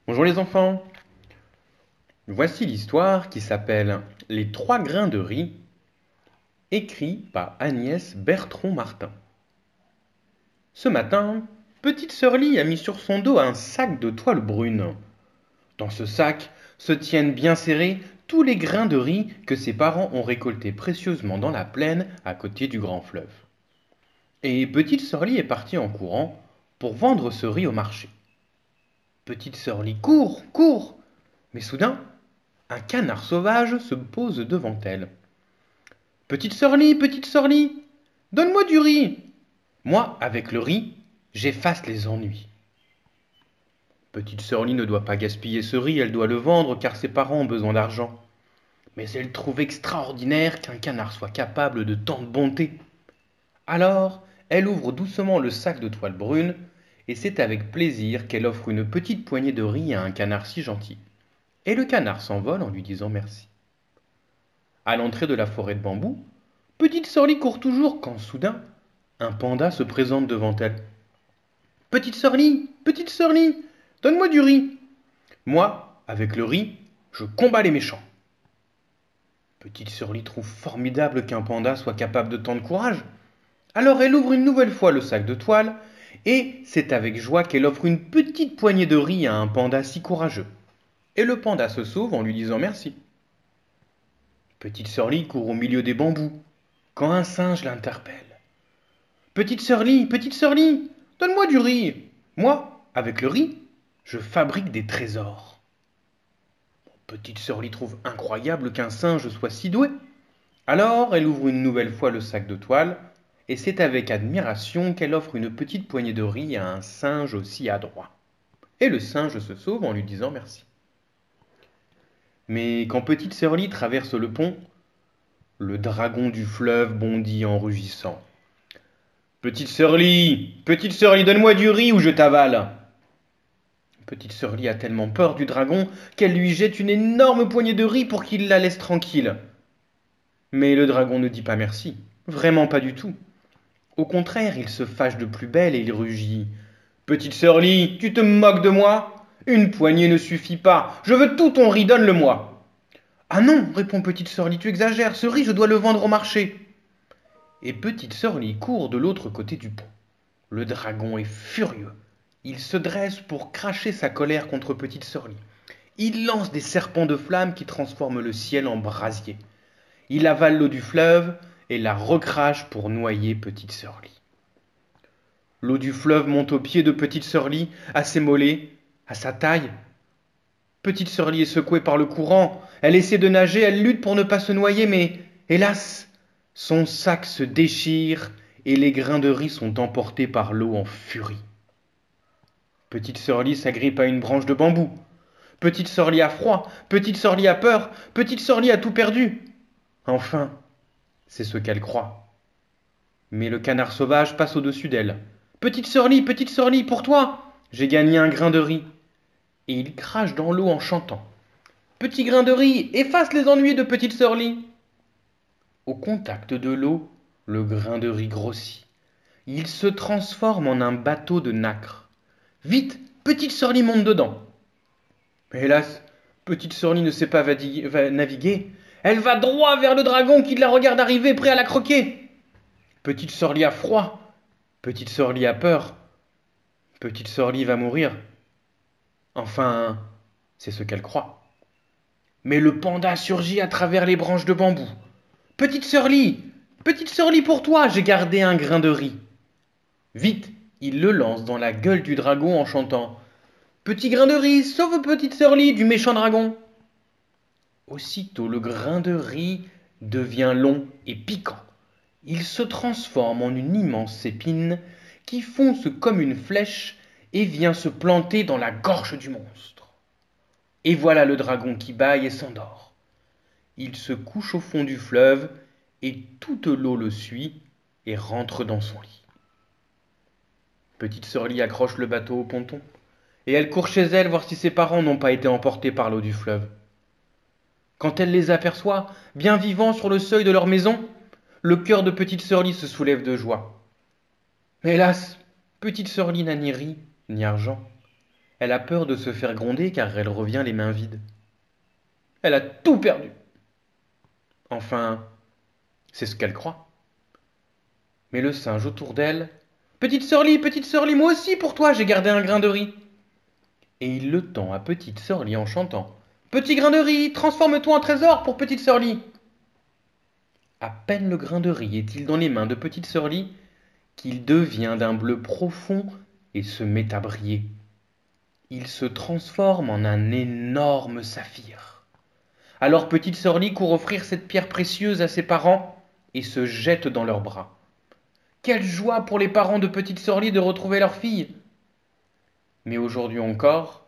Bonjour les enfants, voici l'histoire qui s'appelle Les trois grains de riz, écrit par Agnès Bertrand-Martin. Ce matin, petite sœur Lie a mis sur son dos un sac de toile brune. Dans ce sac se tiennent bien serrés tous les grains de riz que ses parents ont récoltés précieusement dans la plaine à côté du grand fleuve. Et petite sœur Lie est partie en courant pour vendre ce riz au marché. Petite sœur Lie court, court, mais soudain, un canard sauvage se pose devant elle. Petite sœur Lie, donne-moi du riz. Moi, avec le riz, j'efface les ennuis. Petite sœur Lie ne doit pas gaspiller ce riz, elle doit le vendre car ses parents ont besoin d'argent. Mais elle trouve extraordinaire qu'un canard soit capable de tant de bonté. Alors, elle ouvre doucement le sac de toile brune et c'est avec plaisir qu'elle offre une petite poignée de riz à un canard si gentil. Et le canard s'envole en lui disant merci. À l'entrée de la forêt de bambous, petite sœur Lie court toujours quand soudain, un panda se présente devant elle. Petite sœur Lie, donne-moi du riz. Moi, avec le riz, je combats les méchants. Petite sœur Lie trouve formidable qu'un panda soit capable de tant de courage. Alors elle ouvre une nouvelle fois le sac de toile et c'est avec joie qu'elle offre une petite poignée de riz à un panda si courageux. Et le panda se sauve en lui disant merci. Petite sœur Lie court au milieu des bambous quand un singe l'interpelle. Petite sœur Lie, donne-moi du riz. Moi, avec le riz, je fabrique des trésors. Petite sœur Lie trouve incroyable qu'un singe soit si doué. Alors elle ouvre une nouvelle fois le sac de toile, et c'est avec admiration qu'elle offre une petite poignée de riz à un singe aussi adroit. Et le singe se sauve en lui disant merci. Mais quand petite sœur Lie traverse le pont, le dragon du fleuve bondit en rugissant. Petite sœur Lie, donne-moi du riz ou je t'avale. Petite sœur Lie a tellement peur du dragon qu'elle lui jette une énorme poignée de riz pour qu'il la laisse tranquille. Mais le dragon ne dit pas merci, vraiment pas du tout. Au contraire, il se fâche de plus belle et il rugit. Petite sœur Lie, tu te moques de moi? Une poignée ne suffit pas, je veux tout ton riz, donne-le-moi. Ah non, répond petite sœur Lie, tu exagères, ce riz je dois le vendre au marché. Et petite sœur Lie court de l'autre côté du pont. Le dragon est furieux. Il se dresse pour cracher sa colère contre petite sœur Lie. Il lance des serpents de flammes qui transforment le ciel en brasier. Il avale l'eau du fleuve et la recrache pour noyer petite sœur Lie. L'eau du fleuve monte aux pieds de petite sœur Lie, à ses mollets, à sa taille. Petite sœur Lie est secouée par le courant. Elle essaie de nager, elle lutte pour ne pas se noyer, mais hélas, son sac se déchire et les grains de riz sont emportés par l'eau en furie. Petite sœur Lie s'agrippe à une branche de bambou. Petite sœur Lie a froid, petite sœur Lie a peur, petite sœur Lie a tout perdu. Enfin, c'est ce qu'elle croit. Mais le canard sauvage passe au-dessus d'elle. Petite sœur Lie, pour toi, j'ai gagné un grain de riz. Et il crache dans l'eau en chantant. Petit grain de riz, efface les ennuis de petite sœur Lie. Au contact de l'eau, le grain de riz grossit. Il se transforme en un bateau de nacre. Vite, petite sœur Lie monte dedans. Mais hélas, petite sœur Lie ne sait pas naviguer. Elle va droit vers le dragon qui la regarde arriver, prêt à la croquer. Petite sœur Lie a froid. Petite sœur Lie a peur. Petite sœur Lie va mourir. Enfin, c'est ce qu'elle croit. Mais le panda surgit à travers les branches de bambou. Petite sœur Lie pour toi, j'ai gardé un grain de riz. Vite, il le lance dans la gueule du dragon en chantant. Petit grain de riz, sauve petite sœur Lie du méchant dragon. Aussitôt le grain de riz devient long et piquant. Il se transforme en une immense épine qui fonce comme une flèche et vient se planter dans la gorge du monstre. Et voilà le dragon qui bâille et s'endort. Il se couche au fond du fleuve et toute l'eau le suit et rentre dans son lit. Petite sœur Lie accroche le bateau au ponton et elle court chez elle voir si ses parents n'ont pas été emportés par l'eau du fleuve. Quand elle les aperçoit, bien vivants sur le seuil de leur maison, le cœur de petite sœur Lie se soulève de joie. Mais hélas, petite sœur Lie n'a ni riz ni argent. Elle a peur de se faire gronder car elle revient les mains vides. Elle a tout perdu. Enfin, c'est ce qu'elle croit. Mais le singe autour d'elle: Petite sœurlie, moi aussi pour toi j'ai gardé un grain de riz. Et il le tend à Petite Sœurlie en chantant: Petit grain de riz, transforme-toi en trésor pour Petite Sœurlie. À peine le grain de riz est-il dans les mains de Petite Sœurlie qu'il devient d'un bleu profond et se met à briller. Il se transforme en un énorme saphir. Alors Petite Sœurlie court offrir cette pierre précieuse à ses parents et se jette dans leurs bras. Quelle joie pour les parents de Petite Sœurlie de retrouver leur fille! Mais aujourd'hui encore,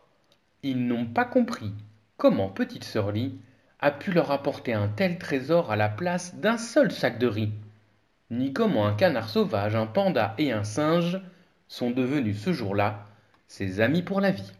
ils n'ont pas compris comment Petite Sœurlie a pu leur apporter un tel trésor à la place d'un seul sac de riz, ni comment un canard sauvage, un panda et un singe sont devenus ce jour-là ses amis pour la vie.